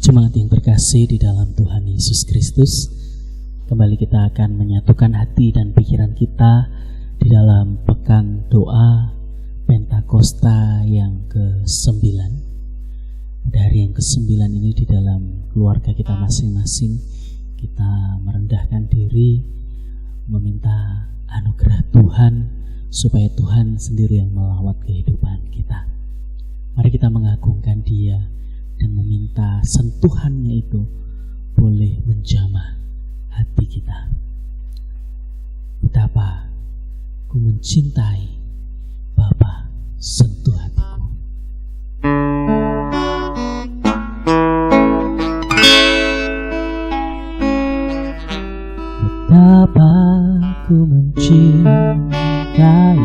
Jemaat yang terkasih di dalam Tuhan Yesus Kristus, kembali kita akan menyatukan hati dan pikiran kita di dalam pekan doa Pentakosta yang ke-9. Pada hari yang ke-9 ini di dalam keluarga kita masing-masing, kita merendahkan diri, meminta anugerah Tuhan supaya Tuhan sendiri yang melawat kehidupan kita. Mari kita mengagungkan Dia dan meminta sentuhannya itu boleh menjamah hati kita. Betapa ku mencintai Bapa, sentuh hatiku. Betapa ku mencintai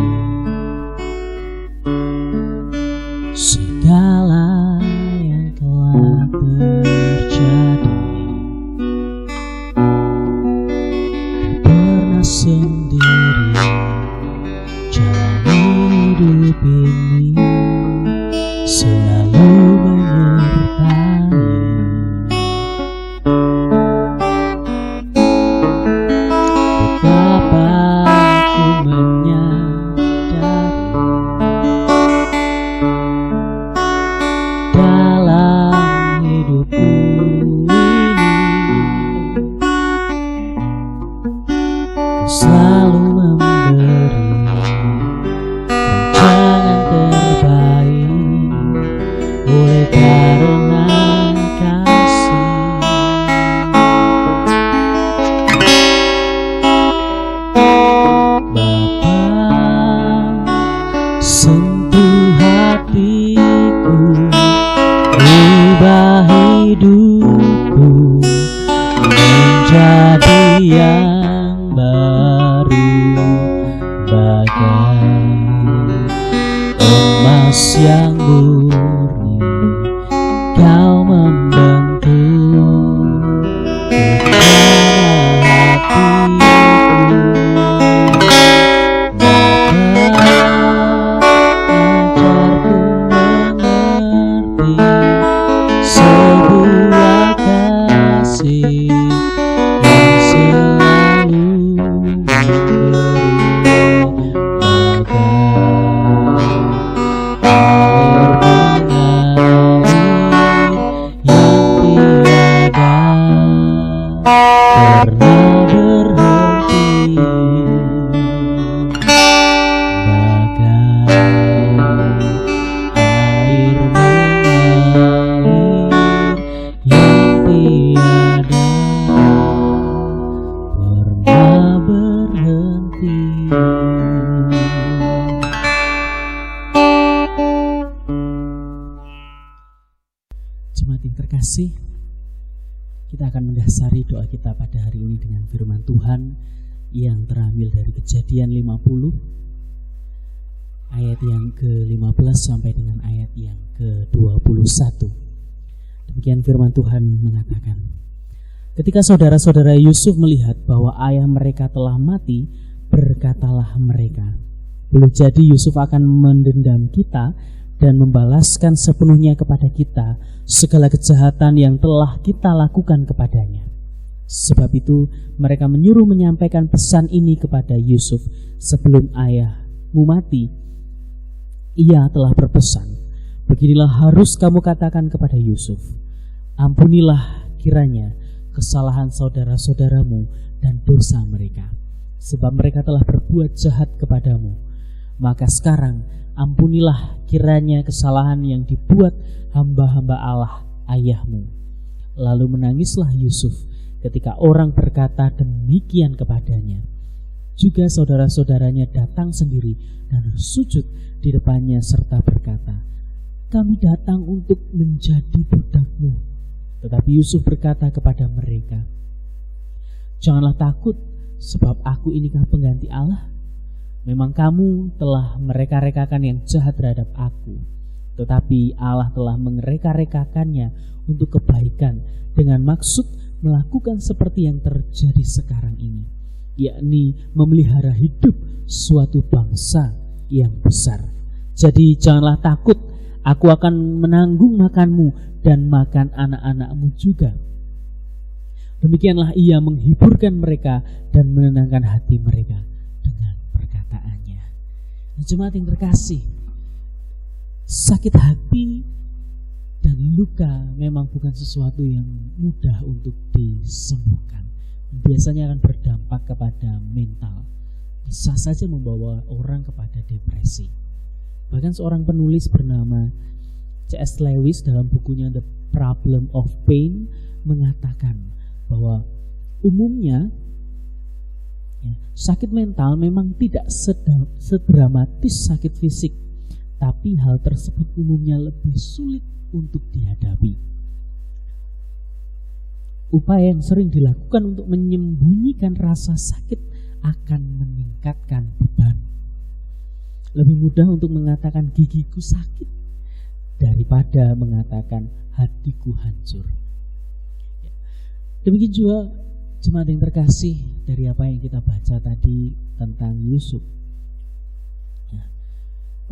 segala yang telah terjadi. Tak pernah sendiri jalani hidup ini, selalu menyertai. Betapa ku menyadari dalam hidupku ini selalu memberi rancangan terbaik oleh karena kasih. Bapa, sentuh hatiku, ubah hidupku menjadi yang baru, bagai emas yang murni. Kau membentuk rencana hatiku. Bapa, ajarku mengerti sebuah kasih yang selalu memberi, bagai air mengalir yang tiada pernah berhenti, bagai air mengalir yang tiada pernah berhenti. Jemaat yang terkasih, kita akan mendasari doa kita pada hari ini dengan firman Tuhan yang terambil dari Kejadian 50 ayat yang ke-15 sampai dengan ayat yang ke-21. Demikian firman Tuhan mengatakan, ketika saudara-saudara Yusuf melihat bahwa ayah mereka telah mati, berkatalah mereka, boleh jadi Yusuf akan mendendam kita dan membalaskan sepenuhnya kepada kita segala kejahatan yang telah kita lakukan kepadanya. Sebab itu mereka menyuruh menyampaikan pesan ini kepada Yusuf sebelum ayahmu mati. Ia telah berpesan, beginilah harus kamu katakan kepada Yusuf, ampunilah kiranya kesalahan saudara-saudaramu dan dosa mereka, sebab mereka telah berbuat jahat kepadamu. Maka sekarang ampunilah kiranya kesalahan yang dibuat hamba-hamba Allah ayahmu. Lalu menangislah Yusuf ketika orang berkata demikian kepadanya. Juga saudara-saudaranya datang sendiri dan bersujud di depannya serta berkata, kami datang untuk menjadi budakmu. Tetapi Yusuf berkata kepada mereka, janganlah takut, sebab aku inikah pengganti Allah. Memang kamu telah mereka-rekakan yang jahat terhadap aku, tetapi Allah telah mengereka-rekakannya untuk kebaikan dengan maksud melakukan seperti yang terjadi sekarang ini, yakni memelihara hidup suatu bangsa yang besar. Jadi janganlah takut, Aku akan menanggung makanmu dan makan anak-anakmu juga. Demikianlah ia menghiburkan mereka dan menenangkan hati mereka dengan perkataannya. Jemaat yang terkasih, sakit hati dan luka memang bukan sesuatu yang mudah untuk disembuhkan. Biasanya akan berdampak kepada mental. Bisa saja membawa orang kepada depresi. Bahkan seorang penulis bernama C.S. Lewis dalam bukunya The Problem of Pain mengatakan bahwa umumnya sakit mental memang tidak sedramatis sakit fisik, tapi hal tersebut umumnya lebih sulit untuk dihadapi. Upaya yang sering dilakukan untuk menyembunyikan rasa sakit akan meningkatkan beban. Lebih mudah untuk mengatakan gigiku sakit daripada mengatakan hatiku hancur. Demikian juga jemaat yang terkasih, dari apa yang kita baca tadi tentang Yusuf.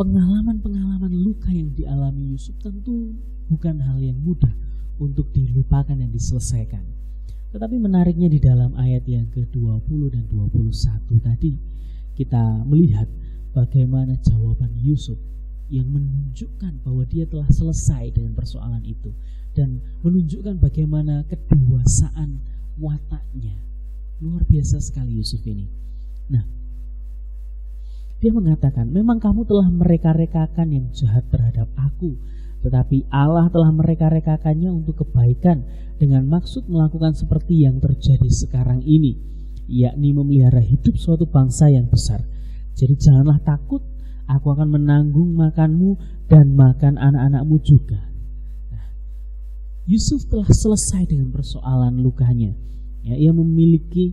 Pengalaman-pengalaman luka yang dialami Yusuf tentu bukan hal yang mudah untuk dilupakan dan diselesaikan. Tetapi menariknya di dalam ayat yang ke-20 dan 21 tadi, kita melihat bagaimana jawaban Yusuf yang menunjukkan bahwa dia telah selesai dengan persoalan itu, dan menunjukkan bagaimana kedewasaan wataknya. Luar biasa sekali Yusuf ini. Nah, dia mengatakan, memang kamu telah mereka-rekakan yang jahat terhadap aku, tetapi Allah telah mereka-rekakannya untuk kebaikan dengan maksud melakukan seperti yang terjadi sekarang ini, yakni memelihara hidup suatu bangsa yang besar. Jadi janganlah takut, aku akan menanggung makanmu dan makan anak-anakmu juga. Nah, Yusuf telah selesai dengan persoalan lukanya. Ia memiliki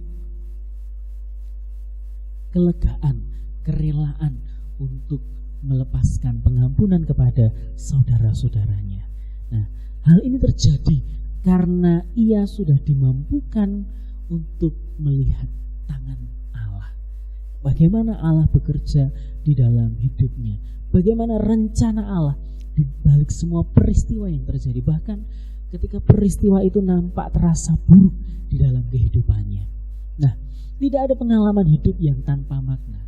kelegaan, kerelaan untuk melepaskan pengampunan kepada saudara-saudaranya. Nah, hal ini terjadi karena ia sudah dimampukan untuk melihat tangan Allah. Bagaimana Allah bekerja di dalam hidupnya, bagaimana rencana Allah di balik semua peristiwa yang terjadi, bahkan ketika peristiwa itu nampak terasa buruk di dalam kehidupannya. Nah, tidak ada pengalaman hidup yang tanpa makna.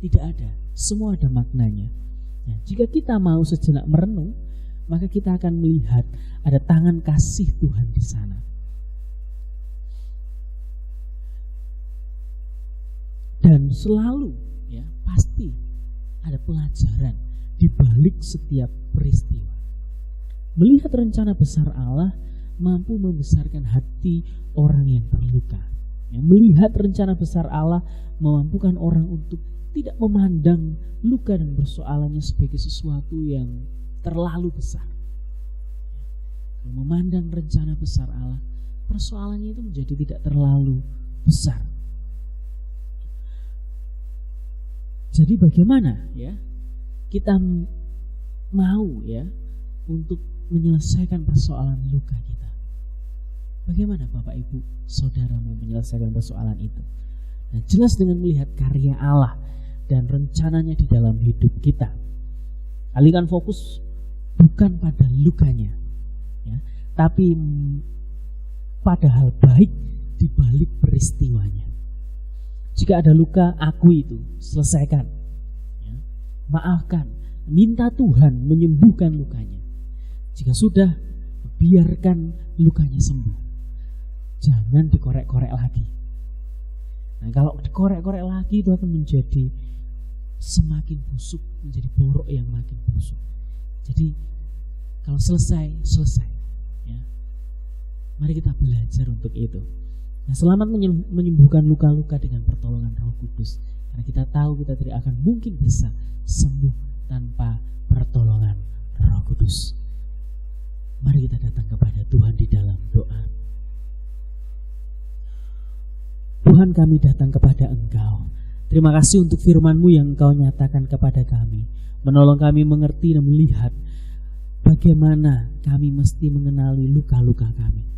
Tidak ada, semua ada maknanya. Nah, jika kita mau sejenak merenung, maka kita akan melihat ada tangan kasih Tuhan di sana. Dan selalu, pasti ada pelajaran di balik setiap peristiwa. Melihat rencana besar Allah mampu membesarkan hati orang yang terluka. Melihat rencana besar Allah memampukan orang untuk tidak memandang luka dan persoalannya sebagai sesuatu yang terlalu besar. Memandang rencana besar Allah, persoalannya itu menjadi tidak terlalu besar. Jadi bagaimana kita mau untuk menyelesaikan persoalan luka kita? Bagaimana Bapak Ibu Saudara mau menyelesaikan persoalan itu? Nah, jelas dengan melihat karya Allah dan rencananya di dalam hidup kita. Alihkan fokus bukan pada lukanya, tapi pada hal baik di balik peristiwanya. Jika ada luka, akui itu, selesaikan, maafkan, minta Tuhan menyembuhkan lukanya. Jika sudah, biarkan lukanya sembuh. Jangan dikorek-korek lagi. Nah, kalau dikorek-korek lagi itu akan menjadi semakin busuk, menjadi borok yang makin busuk. Jadi kalau selesai. Mari kita belajar untuk itu. Nah, selamat menyembuhkan luka-luka dengan pertolongan Roh Kudus. Karena kita tahu kita tidak akan mungkin bisa sembuh tanpa pertolongan Roh Kudus. Mari kita datang kepada Tuhan di dalam doa. Tuhan, kami datang kepada Engkau. Terima kasih untuk firman-Mu yang Engkau nyatakan kepada kami. Menolong kami mengerti dan melihat bagaimana kami mesti mengenali luka-luka kami.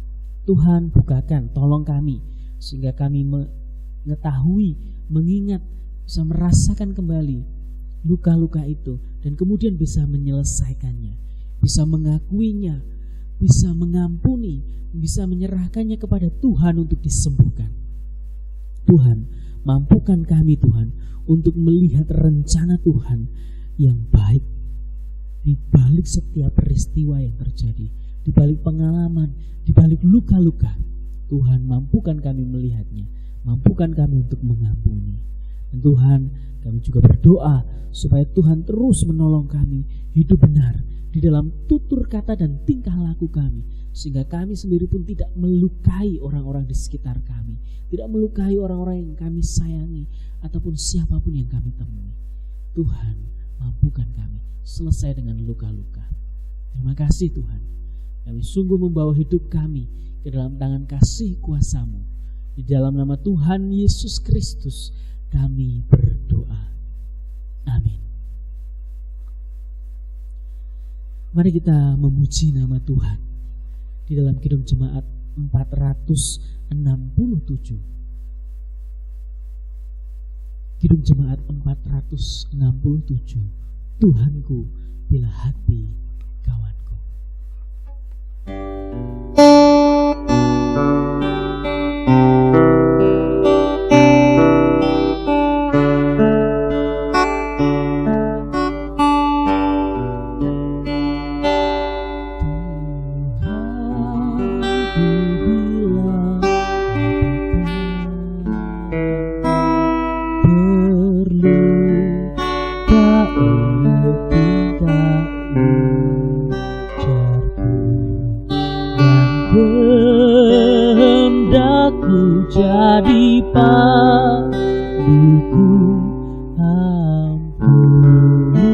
Tuhan, bukakan, tolong kami, sehingga kami mengetahui, mengingat, bisa merasakan kembali luka-luka itu dan kemudian bisa menyelesaikannya, bisa mengakuinya, bisa mengampuni, bisa menyerahkannya kepada Tuhan untuk disembuhkan. Tuhan, mampukan kami Tuhan untuk melihat rencana Tuhan yang baik di balik setiap peristiwa yang terjadi, di balik pengalaman, di balik luka-luka. Tuhan, mampukan kami melihatnya, mampukan kami untuk mengampuni. Dan Tuhan, kami juga berdoa supaya Tuhan terus menolong kami hidup benar di dalam tutur kata dan tingkah laku kami, sehingga kami sendiri pun tidak melukai orang-orang di sekitar kami, tidak melukai orang-orang yang kami sayangi ataupun siapapun yang kami temui. Tuhan, mampukan kami selesai dengan luka-luka. Terima kasih Tuhan, kami sungguh membawa hidup kami ke dalam tangan kasih kuasa-Mu. Di dalam nama Tuhan Yesus Kristus kami berdoa. Amin. Mari kita memuji nama Tuhan di dalam Kidung Jemaat 467. Kidung Jemaat 467. Tuhanku, bila hati kawanku. Jadi paduku ampuni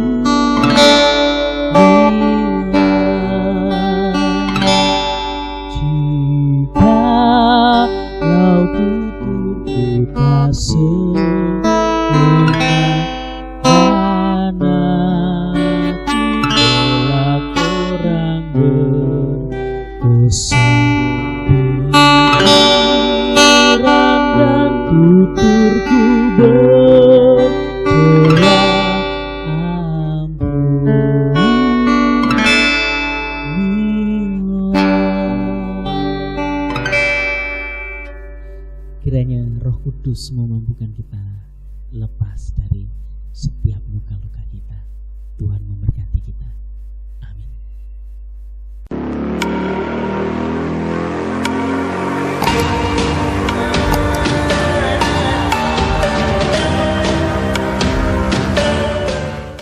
jika kau tutur kasih mana jika orang berdosa. Tuturku berdoa ampunilah. Kiranya Roh Kudus memampukan kita lepas dari setiap luka-luka kita. Tuhan memberkati.